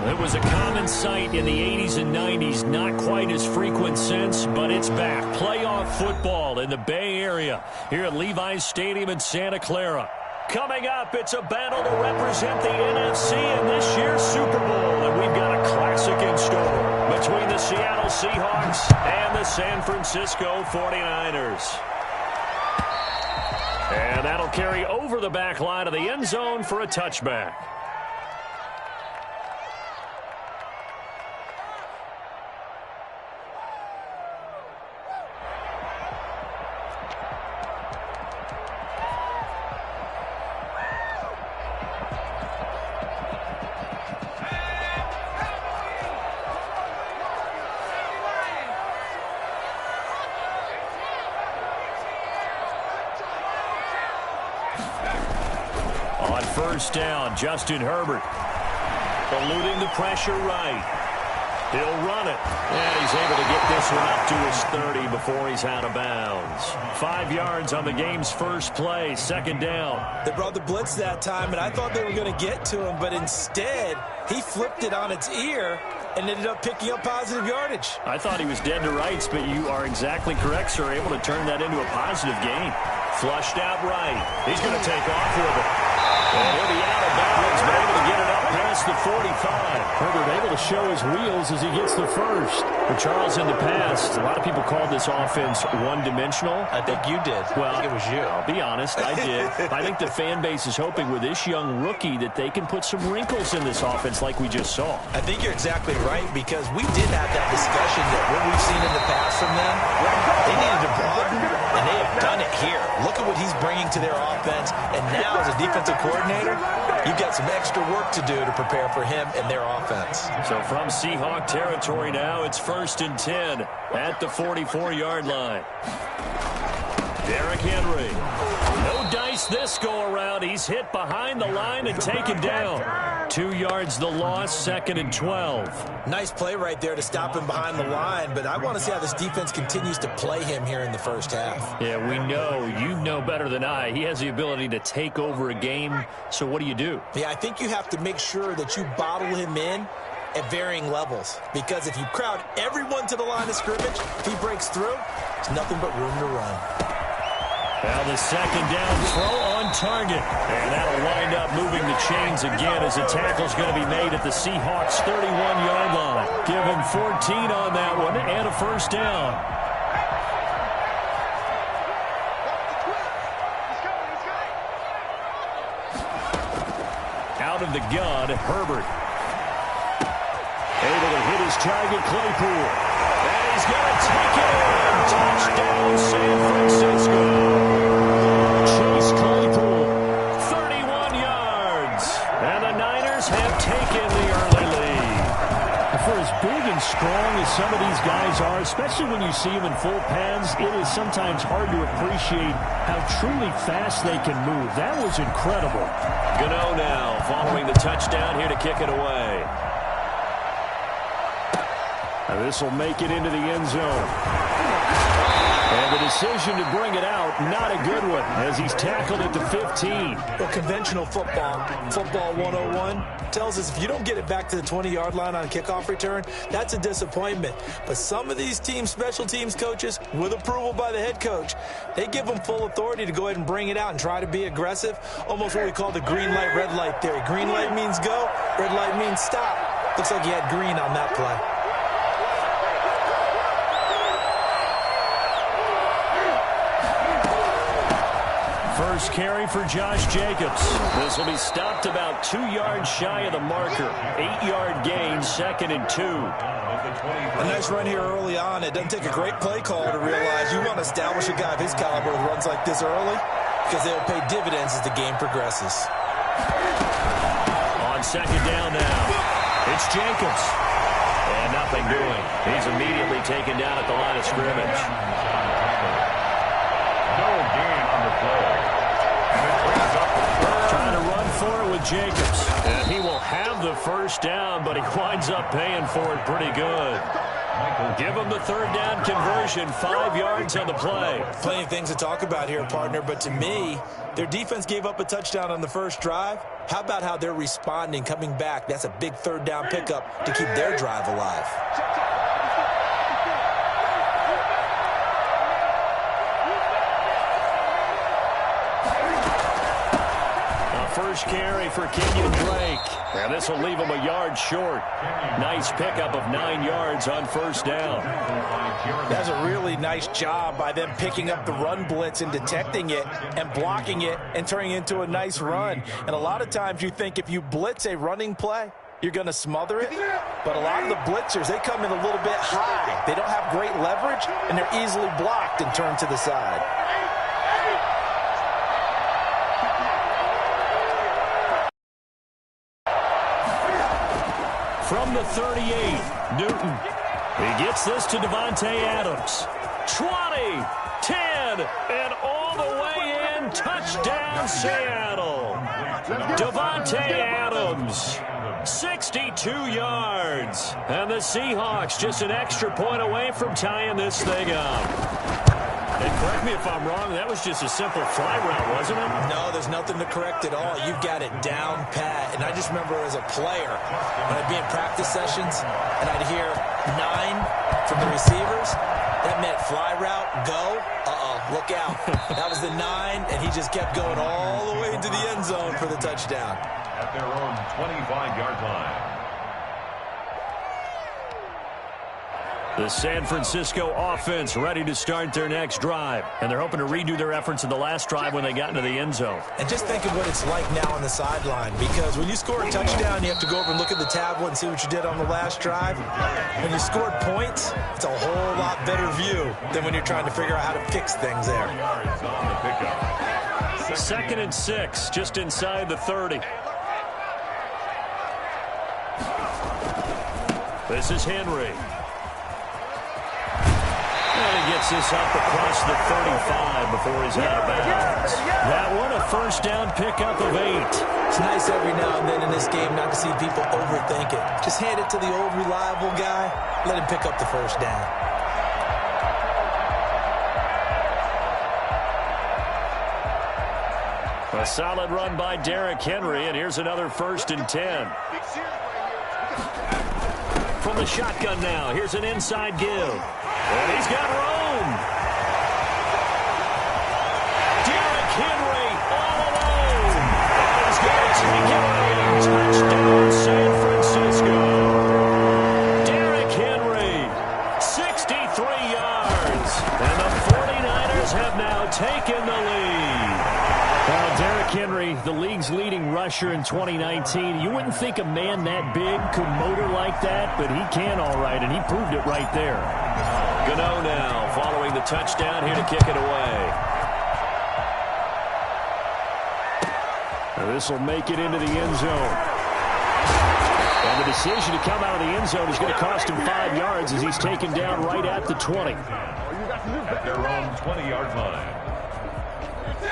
It was a common sight in the 80s and 90s, not quite as frequent since, but it's back. Playoff football in the Bay Area here at Levi's Stadium in Santa Clara. Coming up, it's a battle to represent the NFC in this year's Super Bowl, and we've got a classic in store between the Seattle Seahawks and the San Francisco 49ers. And that'll carry over the back line of the end zone for a touchback. On first down, Justin Herbert eluding the pressure right. He'll run it, and he's able to get this one up to his 30 before he's out of bounds. 5 yards on the game's first play, second down. They brought the blitz that time, and I thought they were going to get to him, but instead he flipped it on its ear and ended up picking up positive yardage. I thought he was dead to rights, but you are exactly correct, sir. Able to turn that into a positive gain. Flushed out right. He's going to take off with it. And he'll be out of bounds, but able to get it up past the 45. Herbert able to show his wheels as he gets the first. For Charles, in the past, a lot of people called this offense one-dimensional. I think you did. Well, I think it was you. I'll be honest, I did. I think the fan base is hoping with this young rookie that they can put some wrinkles in this offense like we just saw. I think you're exactly right, because we did have that discussion that what we've seen in the past from them, they needed to broaden, and they have done it here. Look at what he's bringing to their offense, and now as a defensive coordinator, you've got some extra work to do to prepare for him and their offense. So from Seahawk territory now, it's 1st and 10 at the 44-yard line. Derrick Henry. No dice this go-around. He's hit behind the line and taken down. 2 yards the loss, 2nd and 12. Nice play right there to stop him behind the line, but I want to see how this defense continues to play him here in the first half. Yeah, we know. You know better than I. He has the ability to take over a game, so what do you do? Yeah, I think you have to make sure that you bottle him in at varying levels, because if you crowd everyone to the line of scrimmage, if he breaks through, there's nothing but room to run. Now the second down throw on target. And that'll wind up moving the chains again as a tackle's going to be made at the Seahawks' 31-yard line. Give him 14 on that one and a first down. Out of the gun, Herbert. Able to hit his target, Claypool. And he's going to take it in. Touchdown, San Francisco. Chase Claypool, 31 yards. And the Niners have taken the early lead. For as big and strong as some of these guys are, especially when you see them in full pads, it is sometimes hard to appreciate how truly fast they can move. That was incredible. Gano now following the touchdown here to kick it away. This will make it into the end zone. And the decision to bring it out, not a good one, as he's tackled at the 15. Well, conventional football 101, tells us if you don't get it back to the 20-yard line on kickoff return, that's a disappointment. But some of these team special teams coaches, with approval by the head coach, they give them full authority to go ahead and bring it out and try to be aggressive, almost what we call the green light, red light theory. Green light means go, red light means stop. Looks like he had green on that play. First carry for Josh Jacobs. This will be stopped about 2 yards shy of the marker. 8-yard gain, 2nd and 2. A nice run here early on. It doesn't take a great play call to realize you want to establish a guy of his caliber with runs like this early, because they'll pay dividends as the game progresses. On second down now, it's Jacobs. And nothing doing. He's immediately taken down at the line of scrimmage. No gain on the play. Trying to run for it with Jacobs. And he will have the first down, but he winds up paying for it pretty good. Give them the third down conversion, 5 yards on the play. Plenty of things to talk about here, partner, but to me, their defense gave up a touchdown on the first drive. How about how they're responding, coming back? That's a big third down pickup to keep their drive alive. First carry for Kenyon Drake. And this will leave him a yard short. Nice pickup of 9 yards on first down. That's a really nice job by them picking up the run blitz and detecting it and blocking it and turning it into a nice run. And a lot of times you think if you blitz a running play, you're going to smother it. But a lot of the blitzers, they come in a little bit high. They don't have great leverage, and they're easily blocked and turned to the side. From the 38, Newton. He gets this to Davante Adams. 20, 10, and all the way in. Touchdown, Seattle. Davante Adams, 62 yards. And the Seahawks just an extra point away from tying this thing up. And correct me if I'm wrong, that was just a simple fly route, wasn't it? No, there's nothing to correct at all. You've got it down pat. And I just remember as a player, when I'd be in practice sessions, and I'd hear 9 from the receivers, that meant fly route, go, look out. That was the 9, and he just kept going all the way into the end zone for the touchdown. At their own 25-yard line. The San Francisco offense ready to start their next drive. And they're hoping to redo their efforts in the last drive when they got into the end zone. And just think of what it's like now on the sideline. Because when you score a touchdown, you have to go over and look at the tablet and see what you did on the last drive. When you scored points, it's a whole lot better view than when you're trying to figure out how to fix things there. 2nd and 6, just inside the 30. This is Henry. And he gets this up across the 35 before he's out of bounds. That one a first down pickup of 8. It's nice every now and then in this game not to see people overthink it. Just hand it to the old reliable guy. Let him pick up the first down. A solid run by Derrick Henry, and here's another 1st and 10. From the shotgun now, here's an inside give. And he's got room. Derrick Henry all alone. And he's going to take it away. Touchdown, San Francisco. Derrick Henry, 63 yards. And the 49ers have now taken the lead. Well, Derrick Henry, the league's leading rusher in 2019. You wouldn't think a man that big could motor like that, but he can all right, and he proved it right there. Gano now following the touchdown here to kick it away. This will make it into the end zone. And the decision to come out of the end zone is going to cost him 5 yards as he's taken down right at the 20. At their own 20-yard line.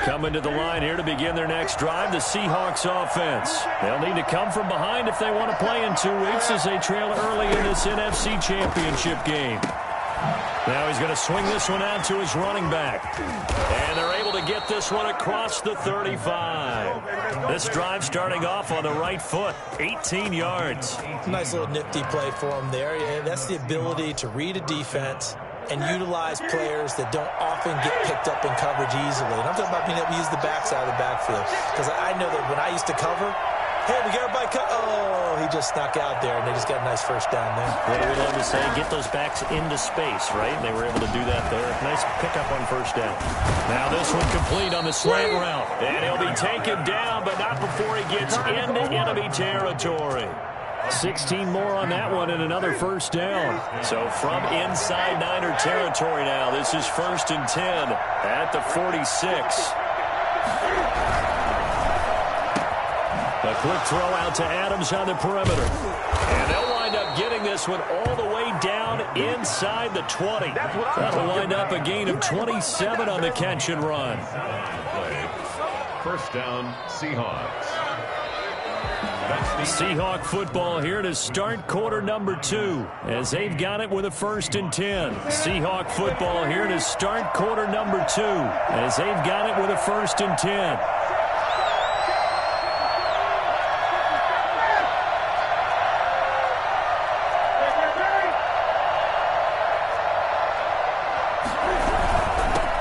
Coming to the line here to begin their next drive, the Seahawks offense. They'll need to come from behind if they want to play in 2 weeks as they trail early in this NFC Championship game. Now he's going to swing this one out to his running back. And they're able to get this one across the 35. This drive starting off on the right foot, 18 yards. Nice little nifty play for him there. Yeah, that's the ability to read a defense and utilize players that don't often get picked up in coverage easily. And I'm talking about being able to use the backside of the backfield. Because I know that when I used to cover, hey, we got everybody cut. Oh, he just snuck out there, and they just got a nice first down there. What do we love to say? Get those backs into space, right? And they were able to do that there. Nice pickup on first down. Now this one complete on the slant route. And he'll be taken down, but not before he gets into enemy territory. 16 more on that one and another first down. So from inside Niner territory now, this is 1st and 10 at the 46. A quick throw out to Adams on the perimeter. And they'll wind up getting this one all the way down inside the 20. That'll wind up a gain of 27 on the catch and run. First down, Seahawks. That's the Seahawk football here to start quarter number 2 as they've got it with a 1st and 10. Seahawk football here to start quarter number 2 as they've got it with a 1st and 10.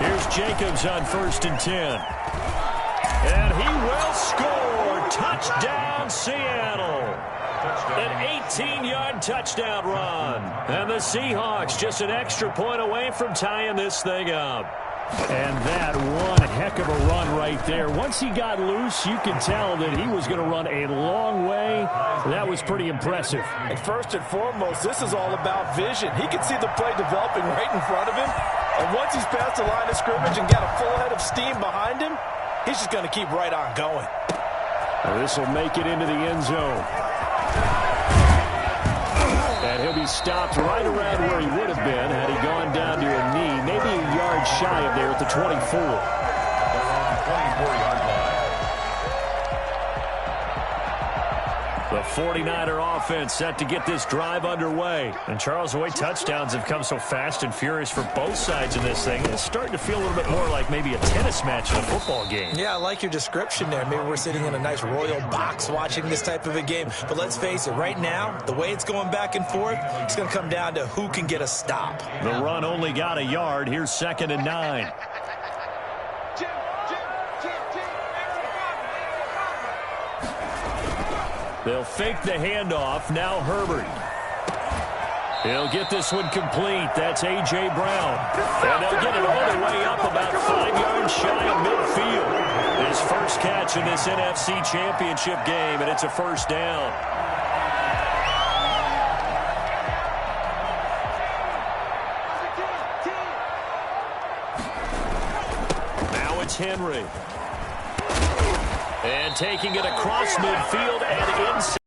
Here's Jacobs on 1st and 10. And he will score. Touchdown, Seattle. An 18-yard touchdown run. And the Seahawks just an extra point away from tying this thing up. And that one heck of a run right there. Once he got loose, you could tell that he was going to run a long way. That was pretty impressive. And first and foremost, this is all about vision. He can see the play developing right in front of him. And once he's past the line of scrimmage and got a full head of steam behind him, he's just going to keep right on going. This will make it into the end zone. And he'll be stopped right around where he would have been had he gone down to a knee, maybe a yard shy of there at the 24. 24-yard line. The 49er offense set to get this drive underway. And Charles, the way touchdowns have come so fast and furious for both sides in this thing, it's starting to feel a little bit more like maybe a tennis match in a football game. Yeah, I like your description there. Maybe we're sitting in a nice royal box watching this type of a game. But let's face it, right now, the way it's going back and forth, it's going to come down to who can get a stop. The run only got a yard. Here's 2nd and 9. They'll fake the handoff. Now Herbert. He'll get this one complete. That's A.J. Brown. And they'll get it all the way up about 5 yards shy of midfield. His first catch in this NFC Championship game, and it's a 1st down. Now it's Henry. And taking it across midfield and inside.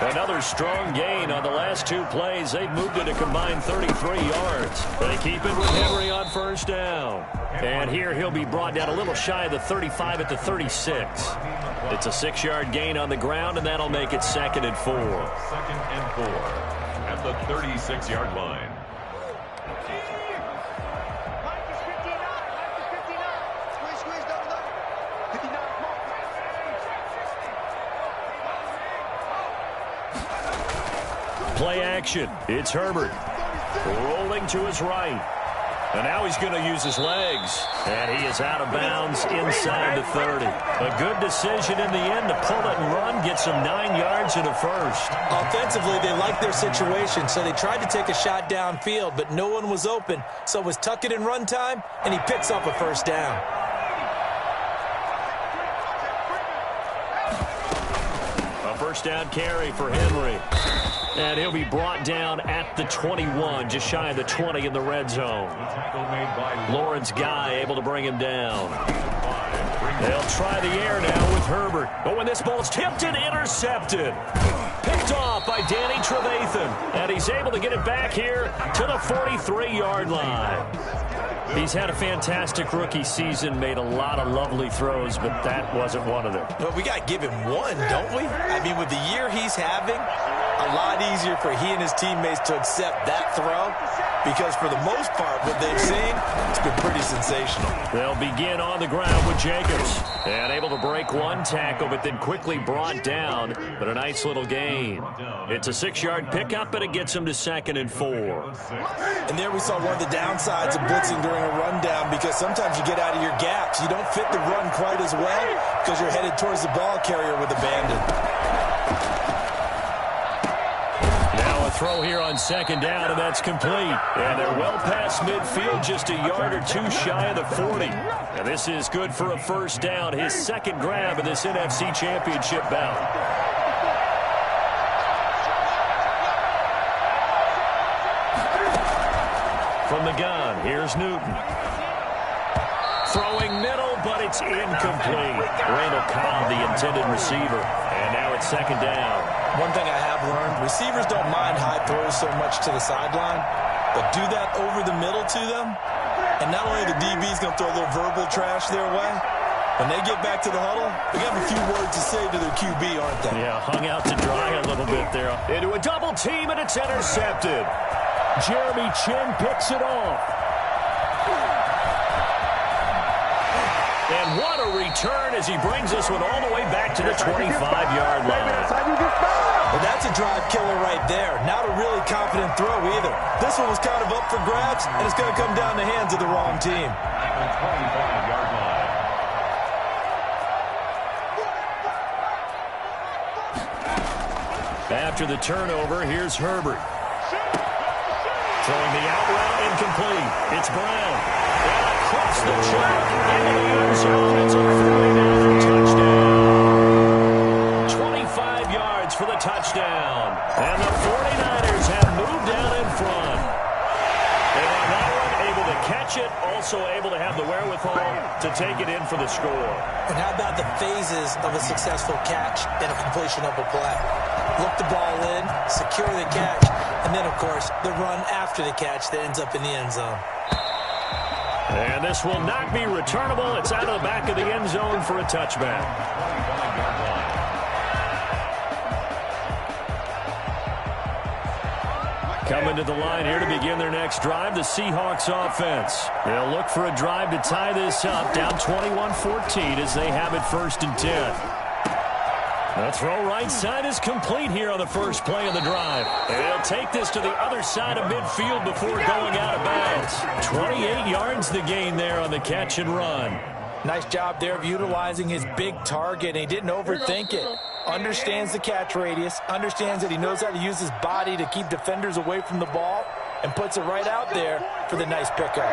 Another strong gain on the last 2 plays. They've moved it a combined 33 yards. They keep it with Henry on 1st down. And here he'll be brought down a little shy of the 35 at the 36. It's a 6-yard gain on the ground, and that'll make it 2nd and 4. 2nd and 4 at the 36-yard line. Play action. It's Herbert. Rolling to his right. And now he's going to use his legs. And he is out of bounds inside the 30. A good decision in the end to pull it and run. Get some 9 yards and a 1st. Offensively, they liked their situation, so they tried to take a shot downfield, but no one was open. So it was tuck it and run time, and he picks up a 1st down. A 1st down carry for Henry. And he'll be brought down at the 21, just shy of the 20 in the red zone. Lawrence Guy able to bring him down. They'll try the air now with Herbert. Oh, and this ball's tipped and intercepted. Picked off by Danny Trevathan. And he's able to get it back here to the 43-yard line. He's had a fantastic rookie season, made a lot of lovely throws, but that wasn't one of them. Well, we got to give him one, don't we? I mean, with the year he's having, a lot easier for he and his teammates to accept that throw, because for the most part, what they've seen, it's been pretty sensational. They'll begin on the ground with Jacobs. And able to break one tackle, but then quickly brought down. But a nice little gain. It's a 6-yard pickup, but it gthem to 2nd and 4. And there we saw one of the downsides of blitzing during a rundown, because sometimes you get out of your gaps. You don't fit the run quite as well because you're headed towards the ball carrier with abandon. Now a throw here on 2nd down, and that's complete. And they're well past midfield, just a yard or 2 shy of the 40. And this is good for a 1st down, his 2nd grab in this NFC Championship bout. From the gun, here's Newton. Throwing middle, but it's incomplete. Randall Cobb, the intended receiver. And now it's 2nd down. One thing I have learned, receivers don't mind high throws so much to the sideline, but do that over the middle to them, and not only the DB's going to throw a little verbal trash their way, When they get back to the huddle, they have a few words to say to their QB, aren't they? Yeah, hung out to dry a little bit there. Into a double team, and it's intercepted. Jeremy Chin picks it off. And what a return as he brings this one all the way back to the 25-yard line. Well, that's a drive killer right there. Not a really confident throw either. This one was kind of up for grabs, and it's going to come down the hands of the wrong team. At the 25-yard line. After the turnover, here's Herbert. Throwing the out route incomplete. It's Brown. And across the chalk into the end zone. It's a 49er touchdown. 25 yards for the touchdown. And the 49ers have moved down in front. And on that one, able to catch it, also able to have the wherewithal to take it in for the score. And how about the phases of a successful catch and a completion of a play? Look the ball in, secure the catch, and then, of course, the run after the catch that ends up in the end zone. And this will not be returnable. It's out of the back of the end zone for a touchback. 25-yard line. Coming to the line here to begin their next drive, the Seahawks offense. They'll look for a drive to tie this up, down 21-14 as they have it 1st and 10. The throw right side is complete here on the first play of the drive. And they'll take this to the other side of midfield before going out of bounds. 28 yards the gain there on the catch and run. Nice job there of utilizing his big target, and he didn't overthink it. Understands the catch radius, understands that he knows how to use his body to keep defenders away from the ball, and puts it right out there for the nice pickup.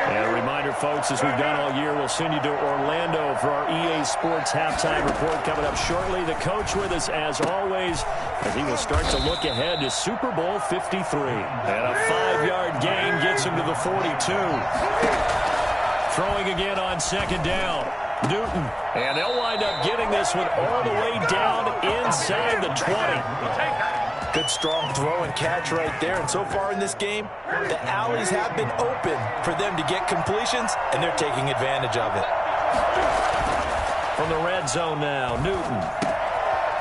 And a reminder, folks, as we've done all year, we'll send you to Orlando for our EA Sports halftime report coming up shortly. The coach with us, as always, as he will start to look ahead to Super Bowl 53. And a 5-yard gain gets him to the 42. Throwing again on 2nd down. Newton. And they'll wind up getting this one all the way down inside the 20. Good strong throw and catch right there. And so far in this game, the alleys have been open for them to get completions, and they're taking advantage of it. From the red zone now, Newton.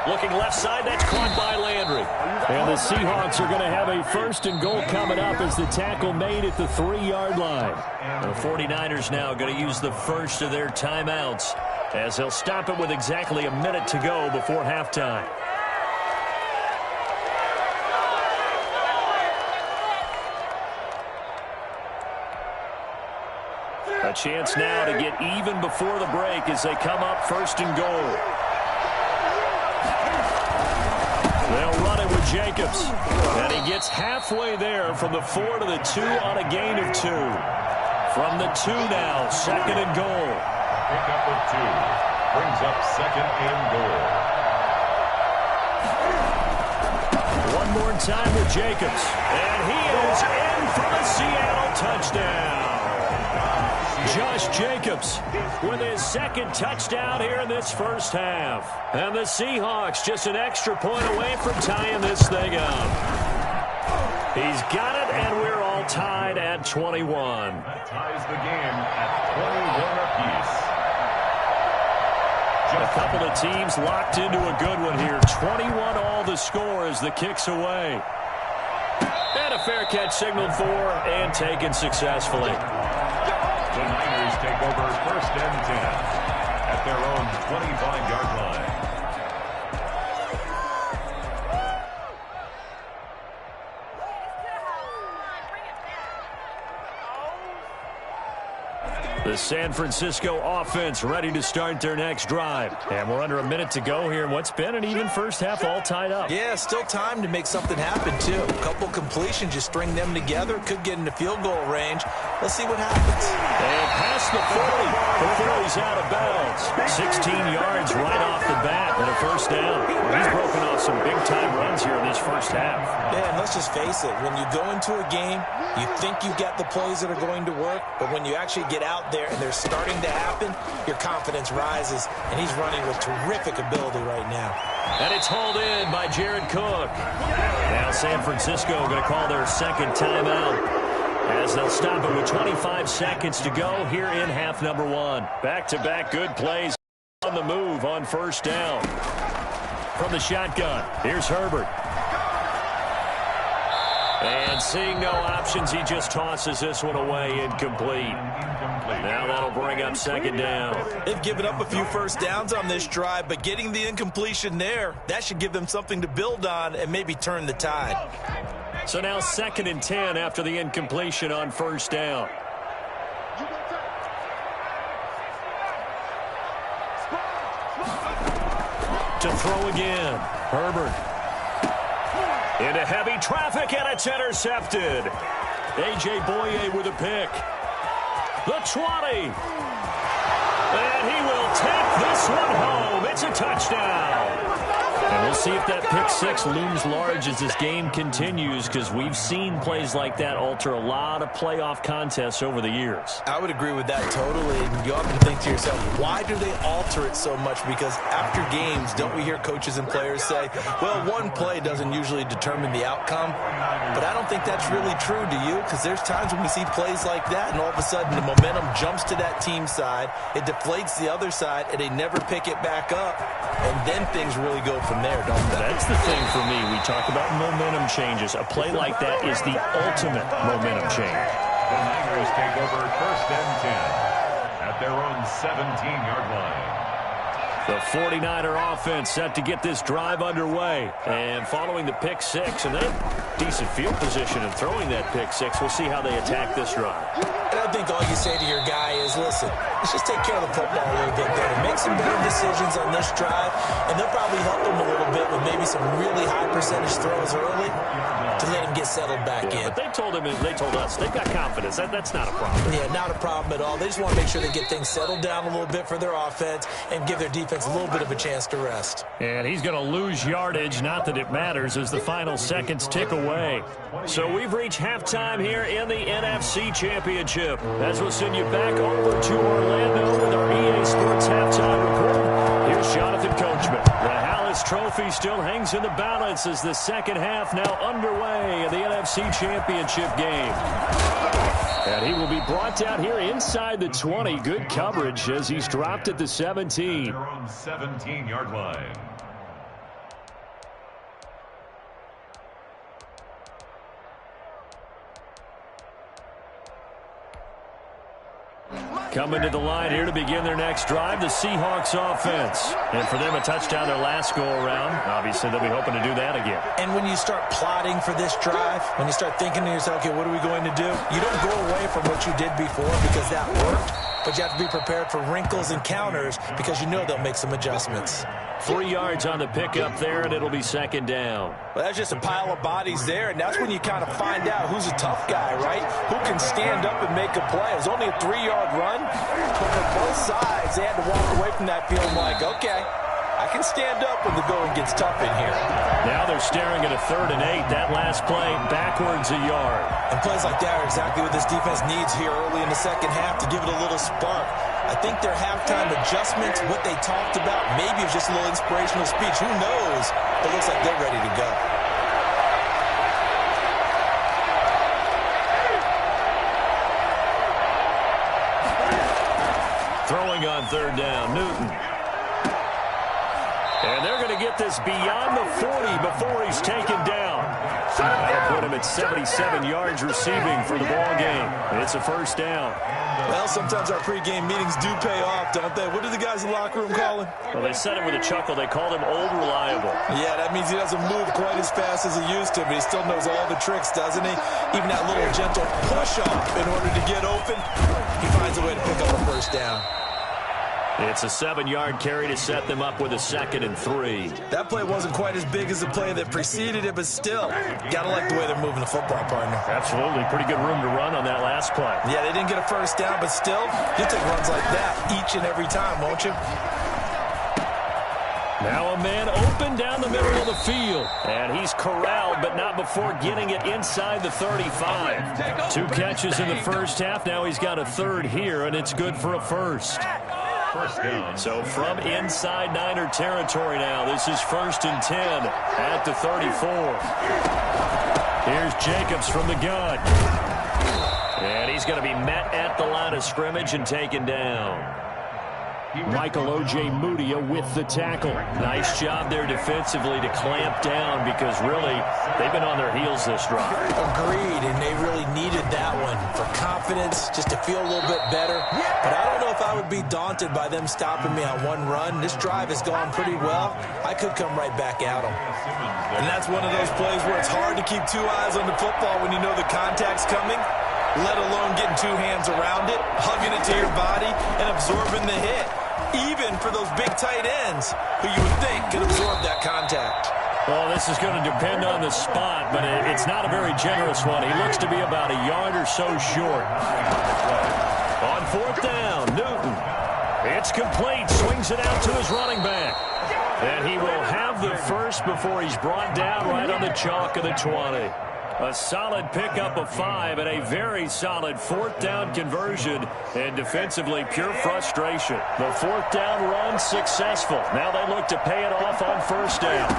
Looking left side, that's caught by Landry. And the Seahawks are going to have a 1st and goal coming up as the tackle made at the 3-yard line. The 49ers now going to use the first of their timeouts as they'll stop it with exactly a minute to go before halftime. A chance now to get even before the break as they come up 1st and goal. They'll run it with Jacobs. And he gets halfway there from the 4 to the 2 on a gain of 2. From the 2 now, 2nd and goal. Pickup of 2. Brings up 2nd and goal. One more time with Jacobs. And he is in for the Seattle touchdown. Josh Jacobs with his 2nd touchdown here in this first half. And the Seahawks just an extra point away from tying this thing up. He's got it, and we're all tied at 21. That ties the game at 21 apiece. A couple of teams locked into a good one here. 21 all the score as the kick's away. And a fair catch signaled for and taken successfully. The Niners take over 1st and 10 at their own 25-yard line. The San Francisco offense ready to start their next drive. And we're under a minute to go here in what's been an even first half all tied up. Yeah, still time to make something happen, too. A couple completions, you string them together, could get into field goal range. Let's see what happens. And past the 40 before he's out of bounds. 16 yards right off the bat and a 1st down. He's broken off some big-time runs here in this first half. Yeah, and let's just face it. When you go into a game, you think you've got the plays that are going to work, but when you actually get out there and they're starting to happen, your confidence rises, and he's running with terrific ability right now. And it's hauled in by Jared Cook. Now San Francisco going to call their 2nd timeout. as they'll stop it with 25 seconds to go here in half number one. Back-to-back good plays on the move on first down. From the shotgun, here's Herbert. And seeing no options, he just tosses this one away, incomplete. Now that'll bring up second down. They've given up a few first downs on this drive, but getting the incompletion there, that should give them something to build on and maybe turn the tide. So now 2nd and 10 after the incompletion on first down. To throw again, Herbert. Into heavy traffic, and it's intercepted. A.J. Boye with a pick. The 20. And he will take this one home. It's a touchdown. And we'll see if that pick six looms large as this game continues, because we've seen plays like that alter a lot of playoff contests over the years. I would agree with that totally. And you often think to yourself, why do they alter it so much? Because after games, don't we hear coaches and players say, well, one play doesn't usually determine the outcome. But I don't think that's really true, do you? Because there's times when we see plays like that, and all of a sudden the momentum jumps to that team side, it deflates the other side, and they never pick it back up. And then things really go from there, don't they? That's the thing for me. We talk about momentum changes. A play like that is the ultimate momentum change. The Niners take over 1st and 10 at their own 17-yard line. The 49er offense set to get this drive underway. And following the pick six, and then decent field position and throwing that pick six, we'll see how they attack this drive. And I think all you say to your guy is, listen, let's just take care of the football a little bit better. Make some better decisions on this drive, and they'll probably help him a little bit with maybe some really high percentage throws early to let him get settled back in. But they told us they've got confidence. That's not a problem. Yeah, not a problem at all. They just want to make sure they get things settled down a little bit for their offense and give their defense a little bit of a chance to rest. And he's going to lose yardage, not that it matters, as the final seconds tick away. So we've reached halftime here in the NFC Championship. As we'll send you back over to Orlando with our EA Sports halftime report. Here's Jonathan Coachman. The Hallis Trophy still hangs in the balance as the second half now underway in the NFC Championship game. And he will be brought down here inside the 20. Good coverage as he's dropped at the 17. Their own 17-yard line. Coming to the line here to begin their next drive, the Seahawks offense. And for them, a touchdown their last go-around. Obviously, they'll be hoping to do that again. And when you start plotting for this drive, when you start thinking to yourself, okay, what are we going to do? You don't go away from what you did before because that worked, but you have to be prepared for wrinkles and counters because you know they'll make some adjustments. 3 yards on the pickup there, and it'll be second down. Well, that's just a pile of bodies there, and that's when you kind of find out who's a tough guy, right? Who can stand up and make a play. It was only a 3-yard run, but for both sides, they had to walk away from that feeling like, okay, I can stand up when the going gets tough in here. Now they're staring at a 3rd and 8. That last play, backwards a yard. And plays like that are exactly what this defense needs here early in the second half to give it a little spark. I think their halftime adjustments, what they talked about, maybe it's just a little inspirational speech. Who knows? It looks like they're ready to go. Throwing on 3rd down, Newton. And they're going to get this beyond the 40 before he's taken down. That'll put him at 77 yards receiving for the ball game. It's a first down. Well, sometimes our pregame meetings do pay off, don't they? What do the guys in the locker room call him? Well, they said it with a chuckle. They called him Old Reliable. Yeah, that means he doesn't move quite as fast as he used to, but he still knows all the tricks, doesn't he? Even that little gentle push-off in order to get open, he finds a way to pick up a first down. It's a 7-yard carry to set them up with a 2nd and 3. That play wasn't quite as big as the play that preceded it, but still, got to like the way they're moving the football, partner. Absolutely. Pretty good room to run on that last play. Yeah, they didn't get a first down, but still, you'll take runs like that each and every time, won't you? Now a man open down the middle of the field. And he's corralled, but not before getting it inside the 35. 2 catches in the first half. Now he's got a 3rd here, and it's good for a first. So from inside Niner territory now, this is 1st and 10 at the 34. Here's Jacobs from the gun. he's going to be met at the line of scrimmage and taken down. Michael O.J. Mudia with the tackle. Nice job there defensively to clamp down because really they've been on their heels this drive. Agreed, and they really needed that one for confidence, just to feel a little bit better. But I don't know if I would be daunted by them stopping me on one run. This drive has gone pretty well. I could come right back at them. And that's one of those plays where it's hard to keep two eyes on the football when you know the contact's coming, let alone getting two hands around it, hugging it to your body, and absorbing the hit. Even for those big tight ends who you would think could absorb that contact. Well, this is going to depend on the spot, but it's not a very generous one. He looks to be about a yard or so short. On fourth down, Newton. It's complete. Swings it out to his running back. And he will have the first before he's brought down right on the chalk of the 20. A solid pickup of 5 and a very solid fourth down conversion. And defensively, pure frustration. The fourth down run successful. Now they look to pay it off on first down.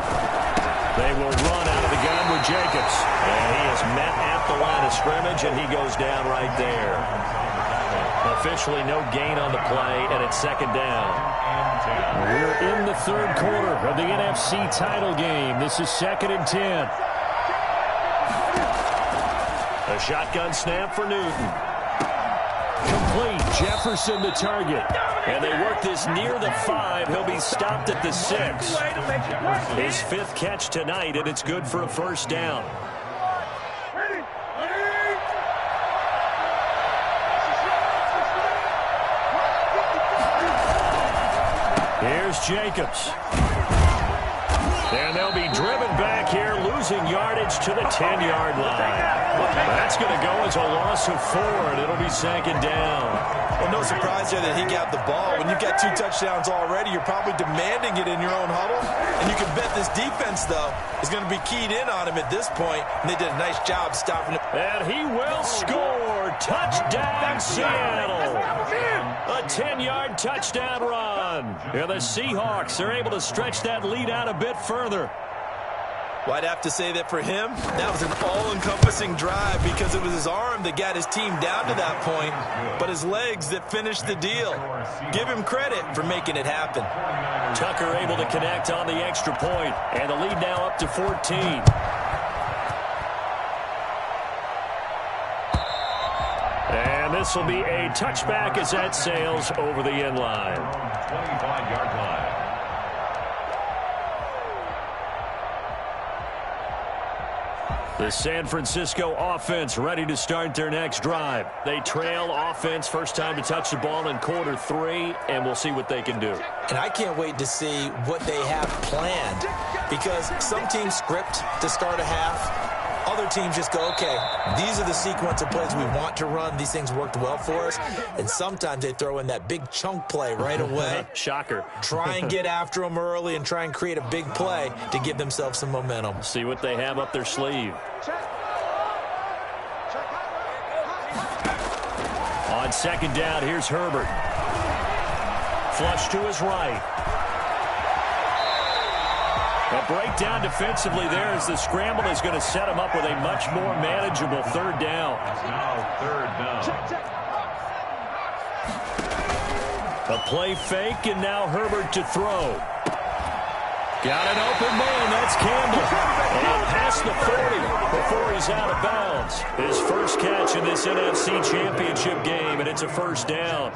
They will run out of the gun with Jacobs. And he is met at the line of scrimmage, and he goes down right there. Officially no gain on the play, and it's second down. We're in the third quarter of the NFC title game. This is 2nd and 10. A shotgun snap for Newton. Complete. Jefferson the target. And they work this near the 5. He'll be stopped at the 6. His 5th catch tonight, and it's good for a first down. Here's Jacobs. And they'll be driven back here, losing yardage to the 10-yard line. That's going to go as a loss of 4, and it'll be second down. Well, no surprise there that he got the ball. When you've got 2 touchdowns already, you're probably demanding it in your own huddle. And you can bet this defense, though, is going to be keyed in on him at this point. And they did a nice job stopping him. And he will score. Touchdown, Seattle. A 10-yard touchdown run. And the Seahawks are able to stretch that lead out a bit further. Well, I'd have to say that for him, that was an all-encompassing drive because it was his arm that got his team down to that point, but his legs that finished the deal. Give him credit for making it happen. Tucker able to connect on the extra point, and the lead now up to 14. And this will be a touchback as that sails over the end line. 25-yard line. The San Francisco offense ready to start their next drive. They trail offense, first time to touch the ball in quarter 3, and we'll see what they can do. And I can't wait to see what they have planned because some teams script to start a half. Other teams just go, okay, these are the sequence of plays we want to run. These things worked well for us. And sometimes they throw in that big chunk play right away. Shocker. Try and get after them early and try and create a big play to give themselves some momentum. See what they have up their sleeve. On second down, here's Herbert. Flush to his right. A breakdown defensively there as the scramble is going to set him up with a much more manageable third down. Now third down. A play fake, and now Herbert to throw. Got an open man. That's Campbell. And past the 40 before he's out of bounds. His first catch in this NFC Championship game, and it's a first down.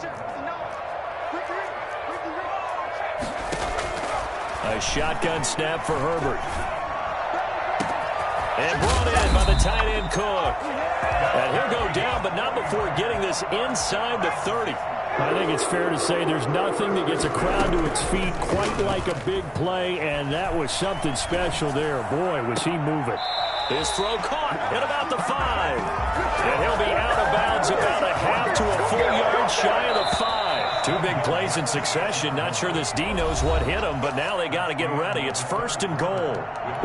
A shotgun snap for Herbert. And brought in by the tight end Cook. And he'll go down, but not before getting this inside the 30. I think it's fair to say there's nothing that gets a crowd to its feet quite like a big play, and that was something special there. Boy, was he moving. His throw caught at about the 5. And he'll be out of bounds about a half to a full yard shy of the 5. 2 big plays in succession. Not sure this D knows what hit him, but now they got to get ready. It's first and goal.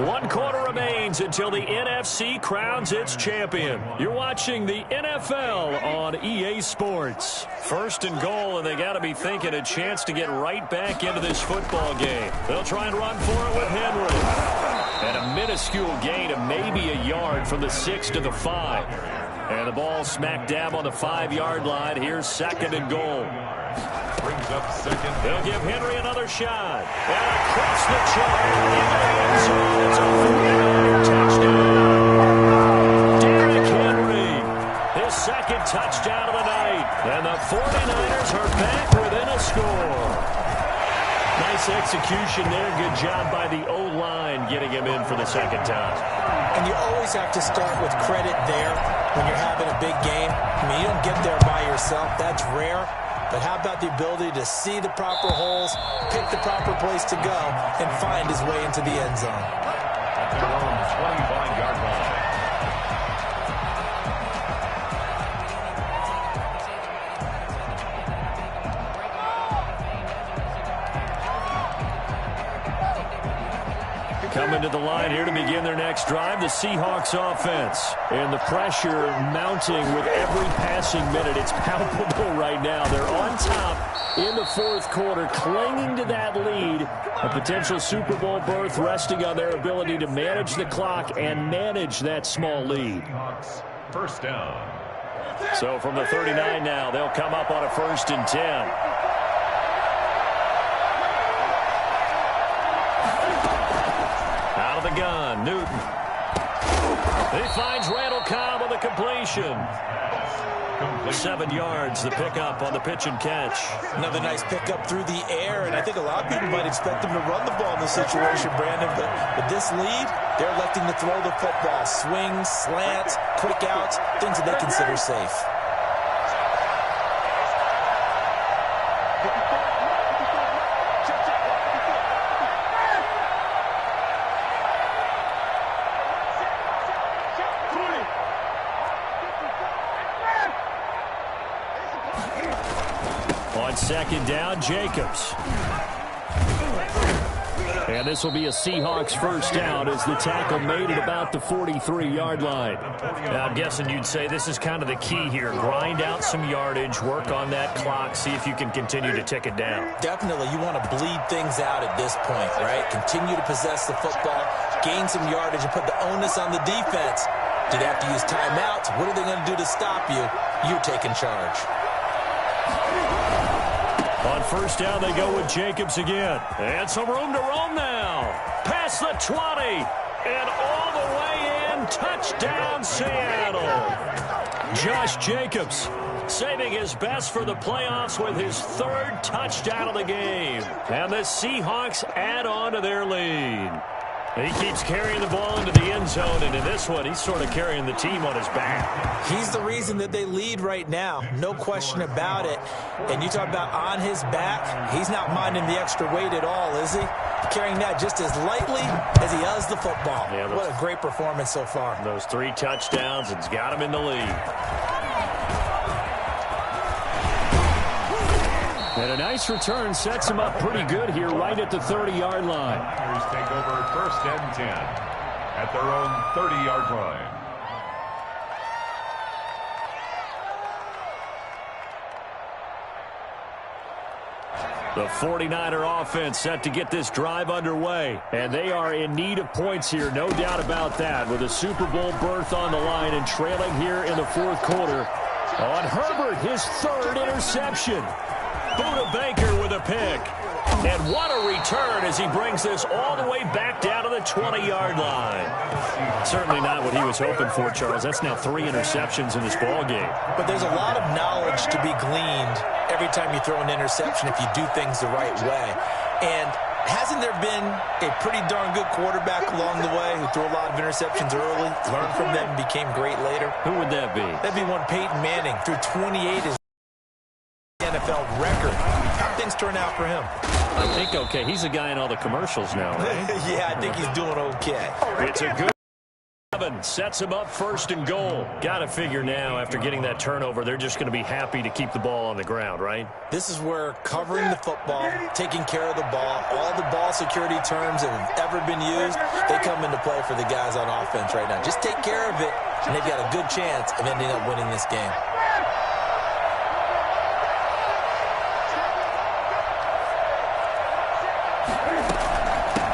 1 quarter remains until the NFC crowns its champion. You're watching the NFL on EA Sports. First and goal, and they got to be thinking a chance to get right back into this football game. They'll try and run for it with Henry. And a minuscule gain of maybe a yard from the 6 to the 5. And the ball smack dab on the 5-yard line. Here's 2nd and goal. Brings up 2nd. They'll give Henry another shot. And across the chalk into the end zone. It's a 3-yard touchdown. Derrick Henry, his 2nd touchdown of the night. And the 49ers are back within a score. Nice execution there. Good job by the O-line getting him in for the 2nd time. And you always have to start with credit there when you're having a big game. I mean, you don't get there by yourself. That's rare. But how about the ability to see the proper holes, pick the proper place to go, and find his way into the end zone? At their own 25-yard line. Coming to the line here to begin their next drive, the Seahawks offense. And the pressure mounting with every passing minute. It's palpable right now. They're on top in the 4th quarter, clinging to that lead. A potential Super Bowl berth resting on their ability to manage the clock and manage that small lead. First down. So from the 39 now, they'll come up on a 1st and 10. Out of the gun, Newton. He finds Randall Cobb on the completion. 7 yards, the pickup on the pitch and catch. Another nice pickup through the air, and I think a lot of people might expect them to run the ball in this situation, Brandon, but with this lead, they're electing to throw the football. Swings, slants, quick outs, things that they consider safe. On 2nd down, Jacobs. And this will be a Seahawks 1st down as the tackle made at about the 43-yard line. Now, I'm guessing you'd say this is kind of the key here. Grind out some yardage, work on that clock, see if you can continue to tick it down. Definitely, you want to bleed things out at this point, right? Continue to possess the football, gain some yardage, and put the onus on the defense. Do they have to use timeouts? What are they going to do to stop you? You're taking charge. On 1st down, they go with Jacobs again. And some room to roam now. Past the 20. And all the way in. Touchdown, Seattle. Josh Jacobs saving his best for the playoffs with his 3rd touchdown of the game. And the Seahawks add on to their lead. He keeps carrying the ball into the end zone, and in this one, he's sort of carrying the team on his back. He's the reason that they lead right now, no question about it. And you talk about on his back, he's not minding the extra weight at all, is he? Carrying that just as lightly as he does the football. Yeah, what a great performance so far. Those 3 touchdowns, it's got him in the lead. And a nice return sets him up pretty good here right at the 30-yard line. Here's take over 1st and 10 at their own 30-yard line. The 49er offense set to get this drive underway. And they are in need of points here, no doubt about that, with a Super Bowl berth on the line and trailing here in the 4th quarter. On Herbert, his 3rd interception. Buda Baker with a pick. And what a return as he brings this all the way back down to the 20-yard line. Certainly not what he was hoping for, Charles. That's now 3 interceptions in this ball game. But there's a lot of knowledge to be gleaned every time you throw an interception if you do things the right way. And hasn't there been a pretty darn good quarterback along the way who threw a lot of interceptions early, learned from them, and became great later? Who would that be? That'd be one Peyton Manning, threw 28 as NFL record. How things turn out for him? I think okay. He's a guy in all the commercials now, right? Yeah, I think he's doing okay. It's a good 7. Sets him up 1st and goal. Got to figure now after getting that turnover, they're just going to be happy to keep the ball on the ground, right? This is where covering the football, taking care of the ball, all the ball security terms that have ever been used, they come into play for the guys on offense right now. Just take care of it, and they've got a good chance of ending up winning this game.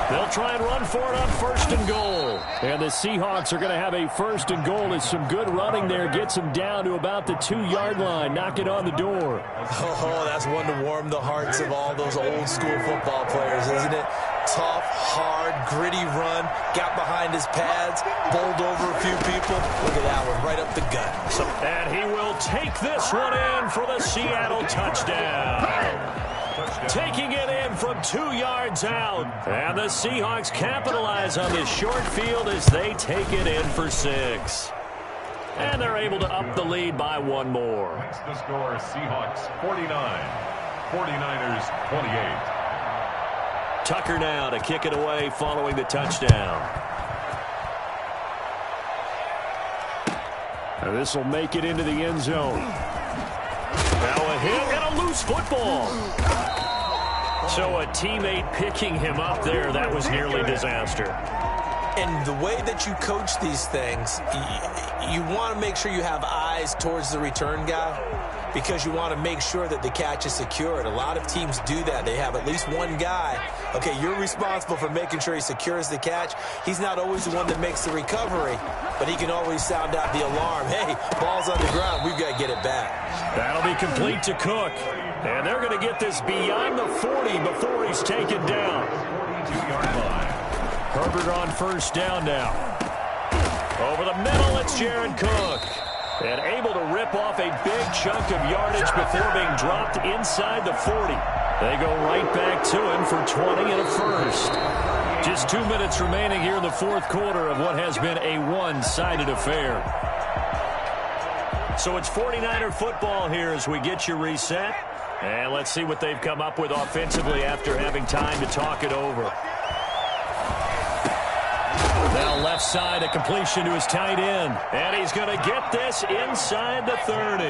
They'll try and run for it on 1st and goal. And the Seahawks are going to have a 1st and goal as some good running there gets them down to about the 2-yard line. Knock it on the door. Oh, that's one to warm the hearts of all those old school football players, isn't it? Tough, hard, gritty run, got behind his pads, bowled over a few people. Look at that one, right up the gut. And he will take this one in for the Seattle touchdown. Taking it in from 2 yards out. And the Seahawks capitalize on this short field as they take it in for 6. And they're able to up the lead by 1 more. The score is Seahawks 49, 49ers 28. Tucker now to kick it away following the touchdown. And this will make it into the end zone. Now a hit and a loose football. So a teammate picking him up there, that was nearly disaster. And the way that you coach these things, you want to make sure you have eyes towards the return guy because you want to make sure that the catch is secured. A lot of teams do that. They have at least one guy. Okay, you're responsible for making sure he secures the catch. He's not always the one that makes the recovery, but he can always sound out the alarm. Hey, ball's on the ground. We've got to get it back. That'll be complete to Cook. And they're going to get this beyond the 40 before he's taken down. 42-yard line. Herbert on 1st down now. Over the middle, it's Jared Cook. And able to rip off a big chunk of yardage before being dropped inside the 40. They go right back to him for 20 and a 1st. Just 2 minutes remaining here in the 4th quarter of what has been a one-sided affair. So it's 49er football here as we get you reset. And let's see what they've come up with offensively after having time to talk it over. Now left side, a completion to his tight end. And he's going to get this inside the 30.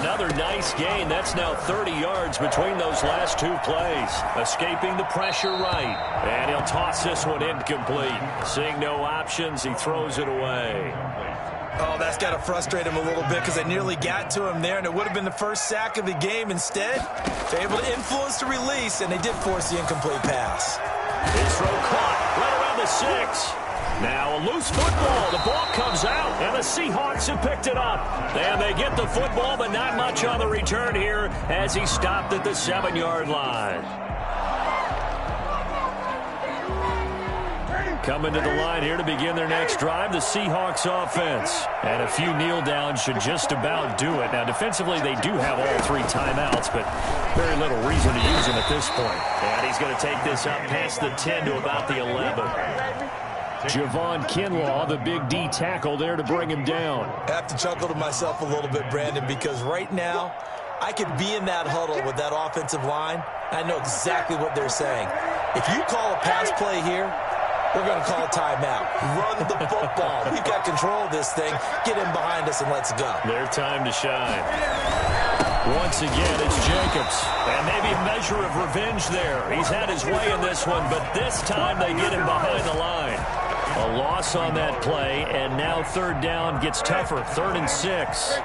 Another nice gain. That's now 30 yards between those last 2 plays. Escaping the pressure right. And he'll toss this one incomplete. Seeing no options, he throws it away. Oh, that's got to frustrate him a little bit because they nearly got to him there, and it would have been the first sack of the game. Instead, they're able to influence the release, and they did force the incomplete pass. His throw caught right around the 6. Now a loose football. The ball comes out, and the Seahawks have picked it up. And they get the football, but not much on the return here as he stopped at the 7-yard line. Coming to the line here to begin their next drive, the Seahawks offense. And a few kneel downs should just about do it. Now, defensively, they do have all 3 timeouts, but very little reason to use them at this point. And he's going to take this up past the 10 to about the 11. Javon Kinlaw, the big D tackle there to bring him down. I have to chuckle to myself a little bit, Brandon, because right now, I could be in that huddle with that offensive line. I know exactly what they're saying. If you call a pass play here, we're going to call a timeout. Run the football. We've got control of this thing. Get in behind us and let's go. Their time to shine. Once again, it's Jacobs. And maybe a measure of revenge there. He's had his way in this one, but this time they get him behind the line. A loss on that play, and now 3rd down gets tougher. 3rd and 6.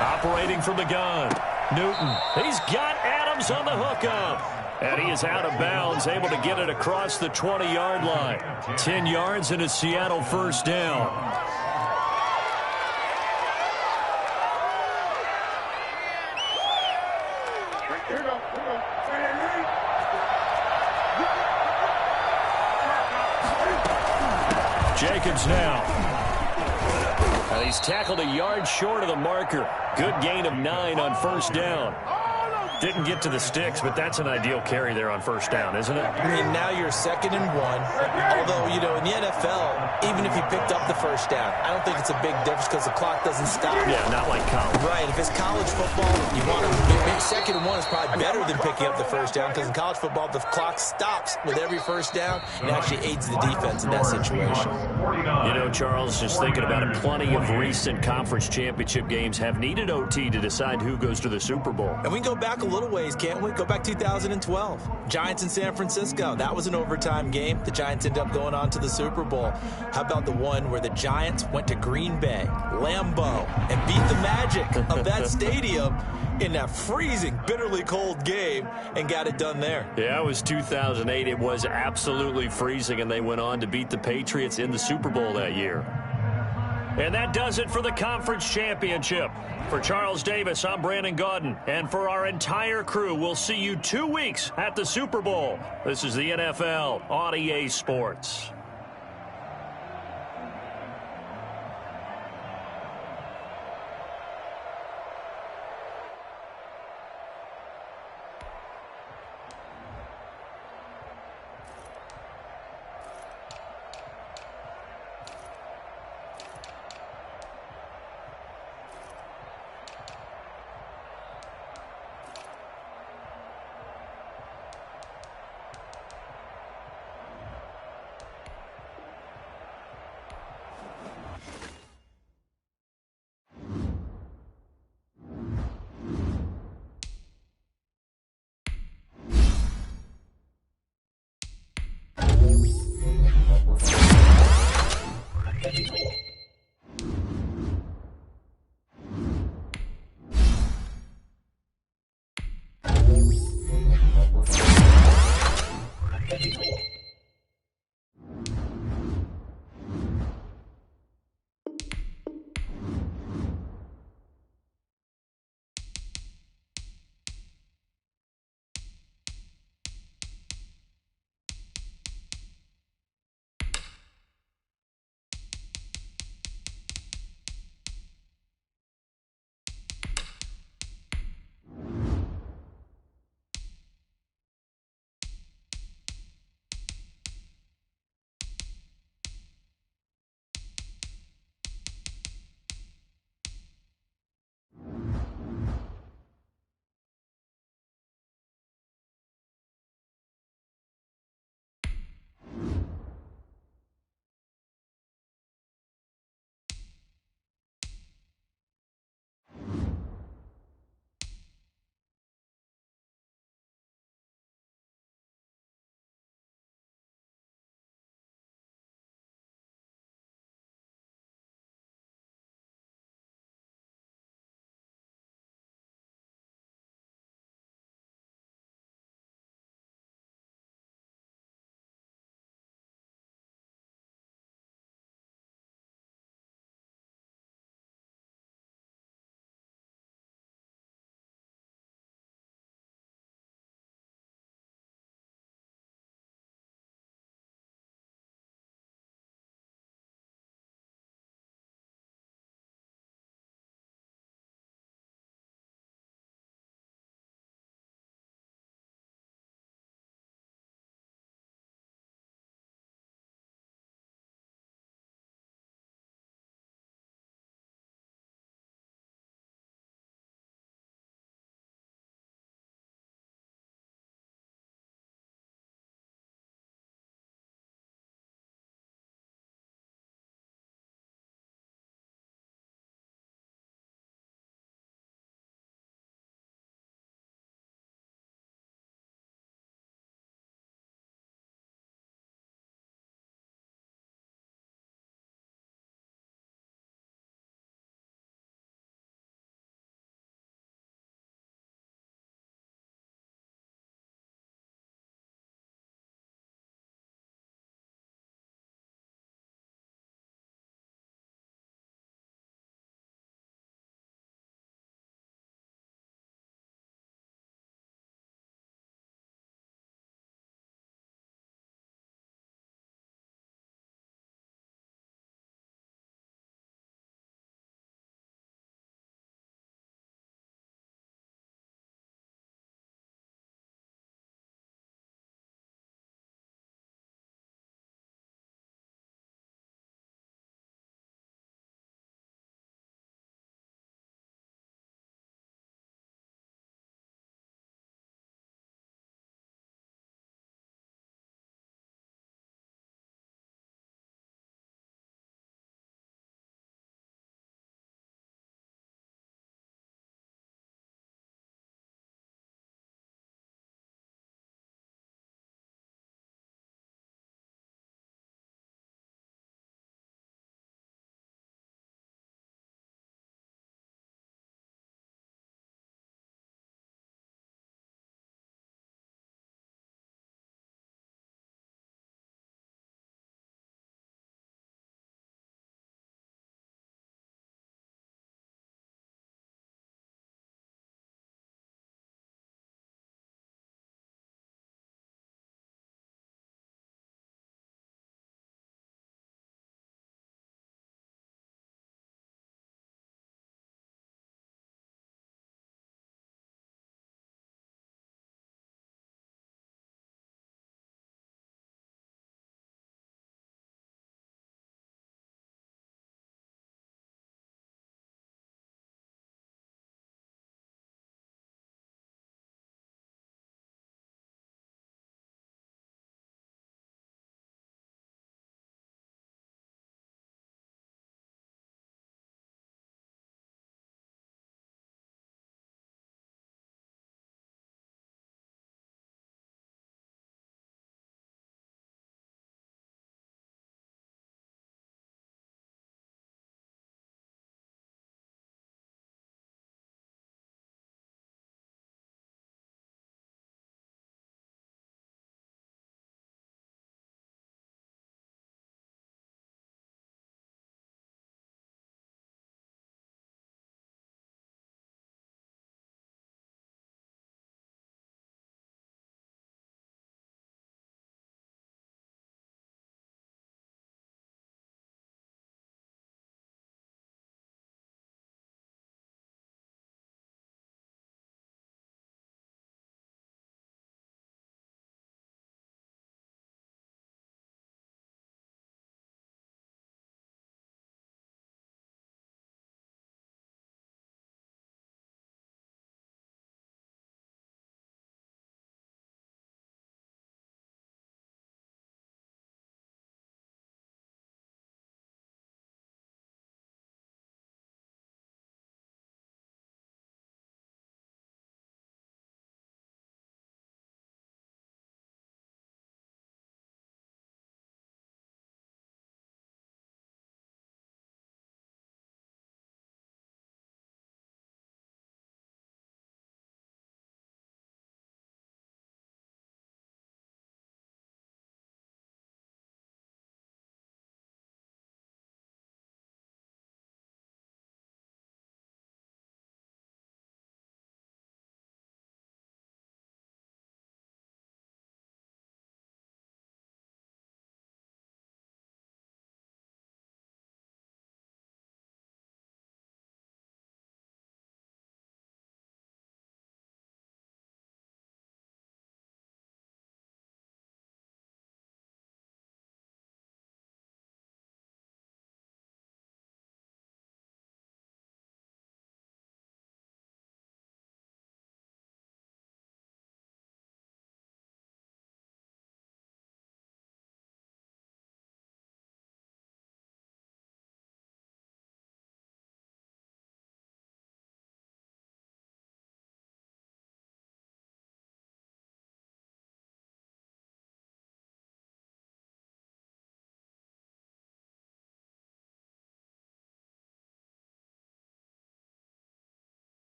Operating from the gun. Newton. He's got Adams on the hookup. And he is out of bounds, able to get it across the 20-yard line. 10 yards and a Seattle 1st down. Jacobs now. He's tackled a yard short of the marker. Good gain of 9 on 1st down. Didn't get to the sticks, but that's an ideal carry there on 1st down, isn't it? I mean, now you're 2nd and 1. Although, you know, in the NFL, even if you picked up the 1st down, I don't think it's a big difference because the clock doesn't stop. Yeah, not like college. Right. If it's college football, you want to make 2nd and 1 is probably better than picking up the 1st down because in college football, the clock stops with every 1st down and actually aids the defense in that situation. You know, Charles, just thinking about it, plenty of recent conference championship games have needed OT to decide who goes to the Super Bowl. And we can go back a little ways, can't we? Go back 2012. Giants in San Francisco. That was an overtime game. The Giants ended up going on to the Super Bowl. How about the one where the Giants went to Green Bay, Lambeau, and beat the magic of that stadium in that freezing, bitterly cold game and got it done there? Yeah, it was 2008. It was absolutely freezing, and they went on to beat the Patriots in the Super Bowl that year. And that does it for the Conference Championship. For Charles Davis, I'm Brandon Gaudin. And for our entire crew, we'll see you 2 weeks at the Super Bowl. This is the NFL on EA Sports.